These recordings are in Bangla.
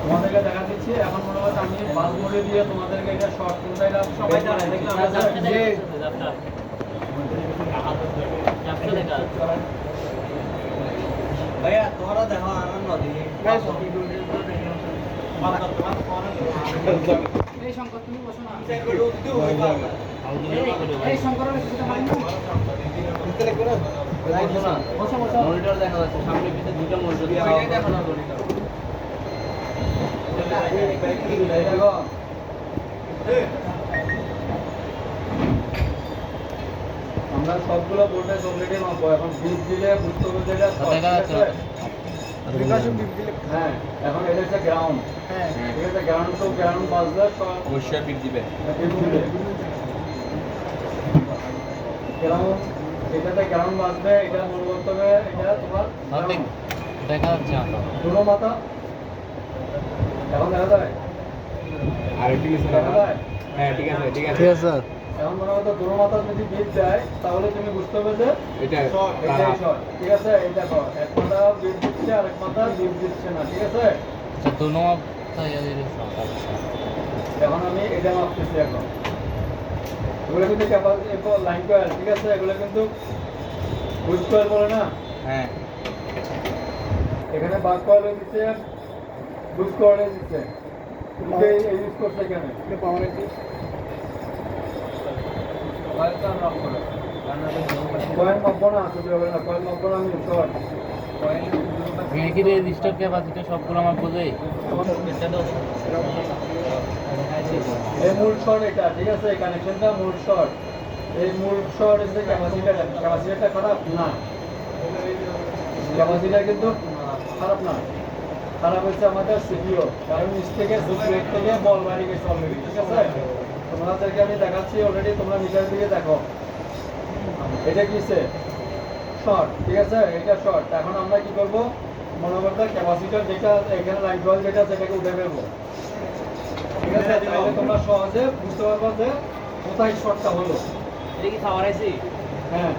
তোমাদেরকে দেখা দিচ্ছি এখন মনে হয় আমি বাস মোড়ে দিয়ে তোমাদেরকে এটা শর্ট কোনটা এটা সবাই জানে দেখলাম যে ভাইয়া তোমরা দেখো আনন্দ দিয়ে এই শঙ্কর তুমি বসো না এই শঙ্করের কিছুটা মানে বসো বসো মনিটর দেখা যাচ্ছে সামনে পিছে দুটো মনিটর দেখো না মনিটর আমরা সবগুলো বোর্ডে অলরেডি মাপবো এখন বিট দিলে বুঝতে হবে যেটা হ্যাঁ এখন এটা হচ্ছে গ্রাউন্ড হ্যাঁ ঠিক আছে গ্রাউন্ড তো গ্রাউন্ড বাজলে অবশ্যই বিট দিবে গ্রাউন্ড এটাতে গ্রাউন্ড বাজবে এটা মনে করতে হবে এটা তোমার দেখা যাচ্ছে দুটো মাথা এখন দেখা যায় আর ঠিক আছে হ্যাঁ ঠিক আছে ঠিক আছে স্যার এখন মনে করো দুটো মাথা যদি বিট যায় তাহলে তুমি বুঝতে হবে যে এটা শর্ট ঠিক আছে এই দেখো এক মাথা বিট দিচ্ছে আর এক মাথা বিট দিচ্ছে না ঠিক আছে আচ্ছা দুটো মাথা এখন আমি এটা মাপতেছি এখন এগুলো কিন্তু ক্যাপাসিটি লাইন কয়েল ঠিক আছে এগুলো কিন্তু বুঝ কয়েল বলে না হ্যাঁ এখানে বাক কয়েল দিচ্ছে বুঝ কয়েল দিচ্ছে এই ইউজ করছে কেন এটা পাওয়ার এটি কয়েলটা রং করে কয়েল মাপবো না আসলে হবে না কয়েল মাপবো না আমি শর্ট কয়েল কি রেজিস্টার ক্যাপাসিটি সবগুলো আমার বোঝে এই মূল শর্ট এটা ঠিক আছে এই কানেকশনটা মূল শর্ট এই মূল শর্ট এর ক্যাপাসিটিটা খারাপ না ক্যাপাসিটিটা কিন্তু খারাপ না খারাপ হচ্ছে আমাদের সিপিও কারণ নিচ থেকে সুপ্রেট থেকে বল বাইরে গেছে অলরেডি ঠিক আছে তোমাদেরকে আমি দেখাচ্ছি অলরেডি তোমরা মিটার দিকে দেখো এটা কিসে শর্ট ঠিক আছে এটা শর্ট এখন আমরা কি করব মনে করতে ক্যাপাসিটার যেটা এখানে লাইট বল যেটা সেটাকে উঠে ফেলবো ঠিক আছে তাহলে তোমরা সহজে বুঝতে পারবে যে কোথায় শর্টটা হলো এটা কি খাওয়ার আইছি হ্যাঁ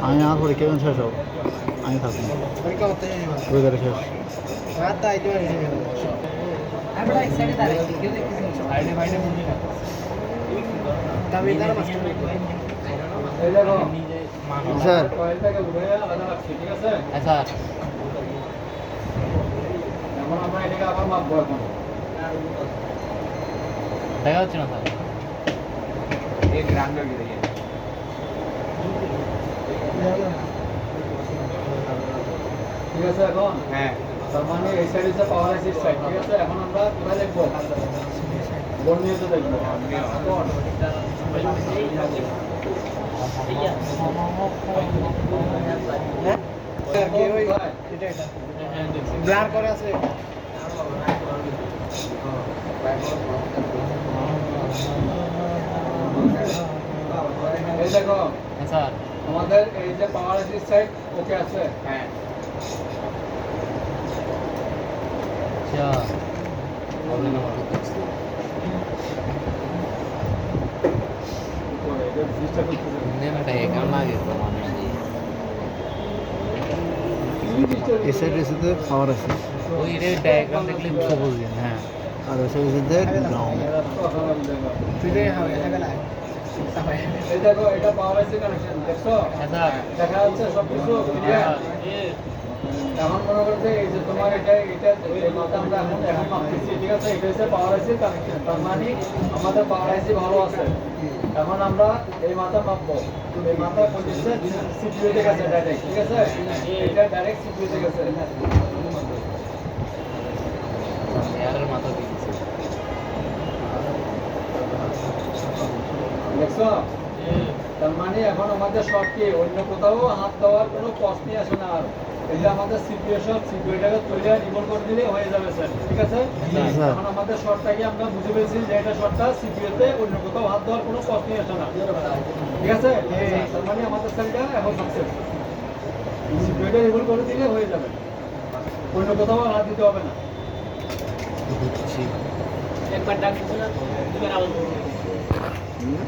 আমি আর পরে কেমন শেষ হোক আমি থাকি ওয়েদারে শেষ স্যার স্যার এখন আমরা এটাকে আবার মাপবো এখন দেখা যাচ্ছে না স্যার এই গ্রাউন্ড হয়ে গেছে ঠিক আছে এখন হ্যাঁ তার মানে এই সাইড হচ্ছে পাওয়ার আইসির সাইড ঠিক আছে এখন আমরা কোথায় দেখবো বোর্ড নিয়ে তো দেখবো ব্লার করে আছে এই দেখো স্যার আমাদের এই যে পাওয়ার আইসির সাইড ওকে আছে হ্যাঁ আচ্ছা প্রবলেম হবে এই সাইড রেসিতে পাওয়ার আছে ওই রে ডায়াগ্রাম দেখলে বুঝতে পারবেন হ্যাঁ আর ওই সাইডে গ্রাউন্ড এই দেখো এটা পাওয়ার আইসি কানেকশন দেখছো দেখা যাচ্ছে সব কিছু এখন মনে করছে এই যে তোমার এটা এই মাথা আমরা এখন মাপতেছি ঠিক আছে এটা হচ্ছে পাওয়ার আইসি কানেকশন তার মানে আমাদের পাওয়ার আইসি ভালো আছে এখন আমরা এই মাথা মাপবো এই মাথা পৌঁছেছে সিপিইউ তে গেছে ডাইরেক্ট ঠিক আছে এটা ডাইরেক্ট সিপিইউ তে গেছে এর মাথা দিয়েছে দেখছো তার মানে এখন আমাদের শর্ট কি অন্য কোথাও হাত দেওয়ার কোনো প্রশ্নই আসে না আর এটা আমাদের সিপিও সব সিপিওটাকে তৈরি রিমোট করে দিলে হয়ে যাবে স্যার, ঠিক আছে? স্যার। এখন আমাদের শর্টটাকে আমরা বুঝে পেয়েছি যে এটা শর্টটা সিপিওতে অন্য কোথাও হাত দেওয়ার কোনো প্রশ্নই আসে না, ঠিক আছে? তার মানে আমাদের স্যারটা এখন সাকসেস, সিপিওটা রিমোট করে দিলে হয়ে যাবে, অন্য কোথাও আর হাত দিতে হবে না। একবার ডাক দিচ্ছে না, দুবার আবার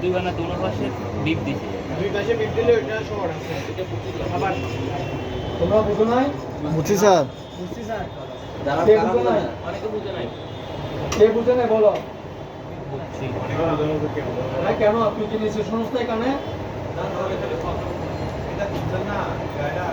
দুবার না দোনো পাশে বিপ দিছে। দুই পাশে বিপ দিলে ওইটা শর্ট আছে, এটা আবার তোমরা বুঝো নাই? বুঝছি স্যার। বুঝছি স্যার। কে বুঝো নাই? অনেকে বুঝে নাই। কে বুঝে নাই বলো? বুঝছি। হ্যাঁ, কেন তুই কি নিশ্চয় শুনস নাই কানে? এটা বুঝছেন না, এটা